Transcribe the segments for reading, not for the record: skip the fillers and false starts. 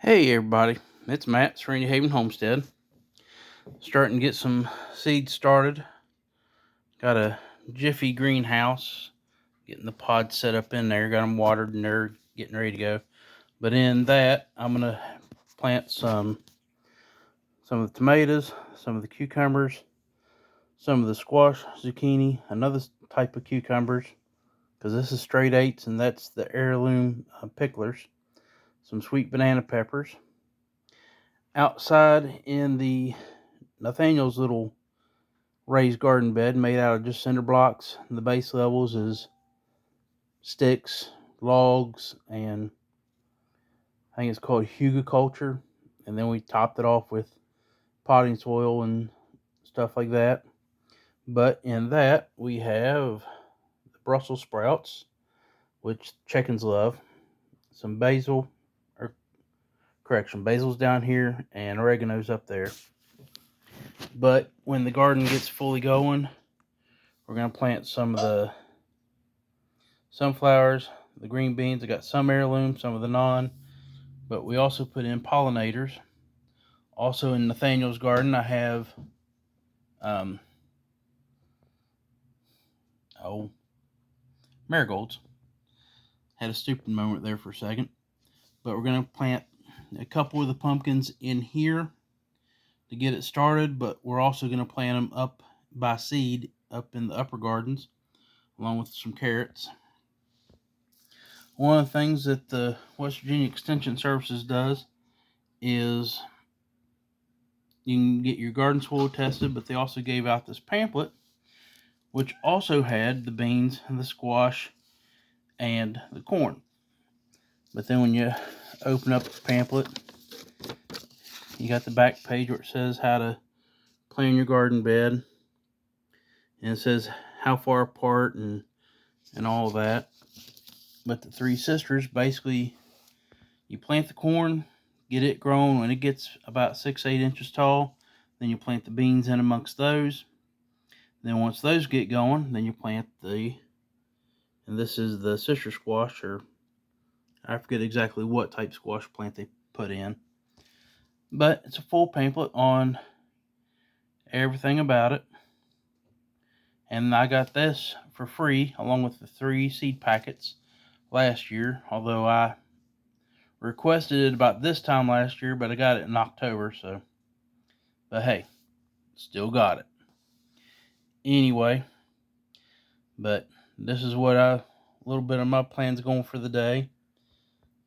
Hey everybody, it's Matt, Serenity Haven Homestead. Starting to get some seeds started. Got a Jiffy greenhouse, getting the pods set up in there, got them watered and they're getting ready to go. But in that, I'm going to plant some of the tomatoes, some of the cucumbers, some of the squash, zucchini, another type of cucumbers, because this is straight eights and that's the heirloom picklers, some sweet banana peppers. Outside in the Nathaniel's little raised garden bed made out of just cinder blocks. The base levels is sticks, logs, and I think it's called hugelkultur. And then we topped it off with potting soil and stuff like that. But in that we have the Brussels sprouts, which chickens love, some basil, basil's down here and oregano's up there. But when the garden gets fully going, we're going to plant some of the sunflowers, the green beans. I got some heirloom, some of the non, but we also put in pollinators. Also in Nathaniel's garden, I have marigolds. Had a stupid moment there for a second, but we're going to plant a couple of the pumpkins in here to get it started, but we're also going to plant them up by seed up in the upper gardens, along with some carrots. One of the things that the West Virginia Extension Services does is you can get your garden soil tested, but they also gave out this pamphlet, which also had the beans and the squash and the corn. But then when you open up the pamphlet, you got the back page where it says how to plan your garden bed, and it says how far apart and all of that. But the three sisters, basically, you plant the corn, get it grown. When it gets about 6-8 inches tall, then you plant the beans in amongst those. Then once those get going, then you plant and this is the sister squash, or I forget exactly what type squash plant they put in. But it's a full pamphlet on everything about it. And I got this for free along with the 3 seed packets last year, although I requested it about this time last year, but I got it in October, so. But hey, still got it. Anyway, but this is what a little bit of my plans going for the day.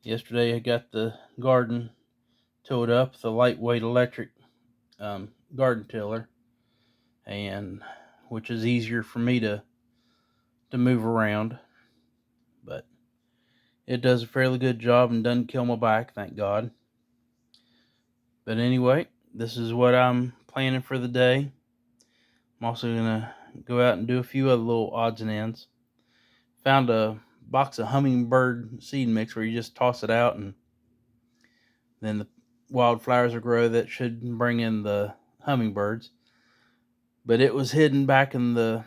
Yesterday I got the garden tilled up, the lightweight electric garden tiller, and which is easier for me to move around, but it does a fairly good job and doesn't kill my back, thank God. But anyway, this is what I'm planning for the day. I'm also gonna go out and do a few other little odds and ends. Found a box of hummingbird seed mix where you just toss it out and then the wildflowers will grow. That should bring in the hummingbirds. But it was hidden back in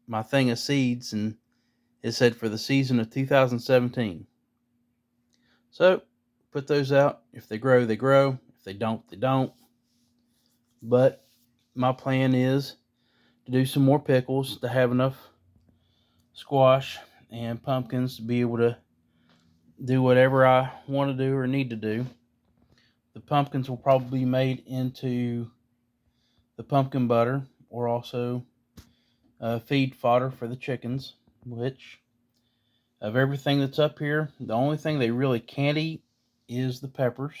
my thing of seeds, and it said for the season of 2017. So put those out. If they grow, they grow. If they don't, they don't. But my plan is to do some more pickles, to have enough squash and pumpkins to be able to do whatever I want to do or need to do. The pumpkins will probably be made into the pumpkin butter, or also feed fodder for the chickens, which of everything that's up here, the only thing they really can't eat is the peppers.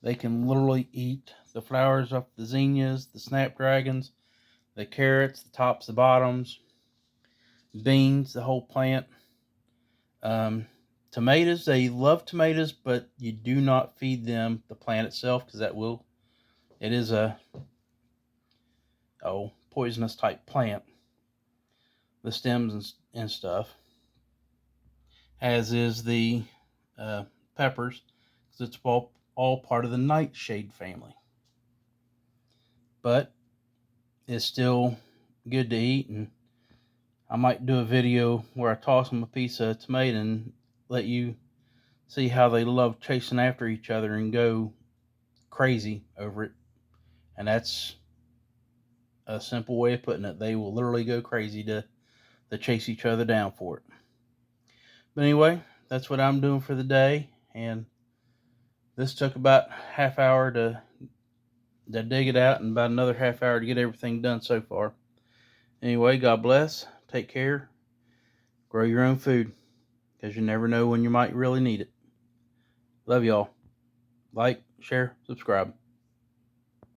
They can literally eat the flowers off the zinnias, the snapdragons, the carrots, the tops, the bottoms, beans, the whole plant. Tomatoes, they love tomatoes, but you do not feed them the plant itself, because it is a poisonous type plant, the stems and stuff, as is the peppers, because it's all part of the nightshade family. But it's still good to eat, and I might do a video where I toss them a piece of tomato and let you see how they love chasing after each other and go crazy over it. And that's a simple way of putting it. They will literally go crazy to chase each other down for it. But anyway, that's what I'm doing for the day. And this took about half hour to dig it out, and about another half hour to get everything done so far. Anyway, God bless. Take care. Grow your own food, because you never know when you might really need it. Love y'all. Like, share, subscribe.